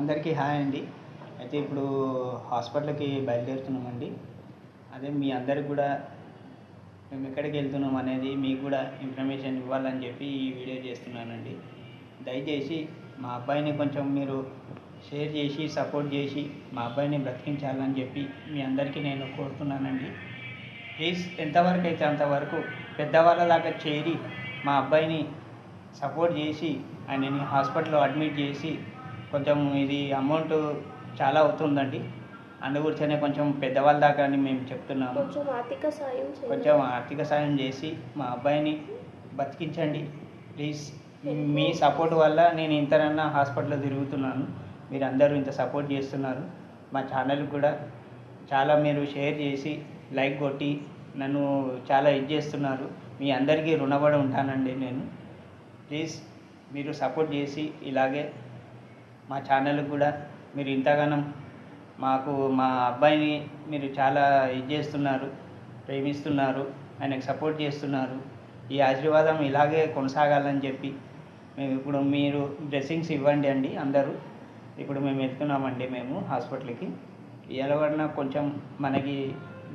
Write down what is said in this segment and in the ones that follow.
అందరికీ హాయ్ అండి. అయితే ఇప్పుడు హాస్పిటల్‌కి బయలుదేరుతున్నామండి. అదే మీ అందరికి కూడా మేము ఎక్కడికి వెళ్తున్నాం అనేది మీకు కూడా ఇన్ఫర్మేషన్ ఇవ్వాలని చెప్పి ఈ వీడియో చేస్తున్నానండి. దయచేసి మా అబ్బాయిని కొంచెం మీరు షేర్ చేసి సపోర్ట్ చేసి మా అబ్బాయిని బ్రతికించాలని చెప్పి మీ అందరికీ నేను కోరుతున్నానండి. ప్లీజ్ ఎంతవరకు అయితే అంతవరకు పెద్దవాళ్ళ దాకా చేరి మా అబ్బాయిని సపోర్ట్ చేసి ఆయనని హాస్పిటల్లో అడ్మిట్ చేసి కొంచెం ఇది అమౌంట్ చాలా అవుతుందండి. అందుగురించనే కొంచెం పెద్దవాళ్ళ దాకా అని మేము చెప్తున్నాము. కొంచెం ఆర్థిక సాయం చేసి మా అబ్బాయిని బతికించండి ప్లీజ్. మీ సపోర్ట్ వల్ల నేను ఇంతనన్నా హాస్పిటల్లో తిరుగుతున్నాను. మీరందరూ ఇంత సపోర్ట్ చేస్తున్నారు. మా ఛానల్ కూడా చాలా మీరు షేర్ చేసి లైక్ కొట్టి నన్ను చాలా ఇది చేస్తున్నారు. మీ అందరికీ రుణపడి ఉంటానండి నేను. ప్లీజ్ మీరు సపోర్ట్ చేసి ఇలాగే మా ఛానల్కి కూడా మీరు ఇంతగానం మాకు మా అబ్బాయిని మీరు చాలా ఇది చేస్తున్నారు, ప్రేమిస్తున్నారు, ఆయనకు సపోర్ట్ చేస్తున్నారు. ఈ ఆశీర్వాదం ఇలాగే కొనసాగాలని చెప్పి మేము ఇప్పుడు మీరు బ్లెస్సింగ్స్ ఇవ్వండి అండి అందరూ. ఇప్పుడు మేము వెళ్తున్నామండి మేము హాస్పిటల్కి. ఎలాగన్నా కొంచెం మనకి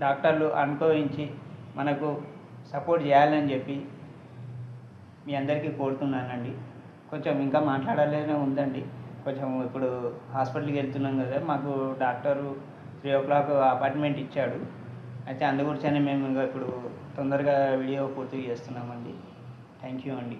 డాక్టర్లు అనుభవించి మనకు సపోర్ట్ చేయాలని చెప్పి మీ అందరికీ కోరుతున్నానండి. కొంచెం ఇంకా మాట్లాడాలనే ఉందండి. కొంచెం ఇప్పుడు హాస్పిటల్కి వెళ్తున్నాం కదా, మాకు డాక్టరు 3 o'clock అపాయింట్మెంట్ ఇచ్చాడు. అయితే అందుగురించనే మేము ఇప్పుడు తొందరగా వీడియో పూర్తి చేస్తున్నామండి. థ్యాంక్ యూ అండి.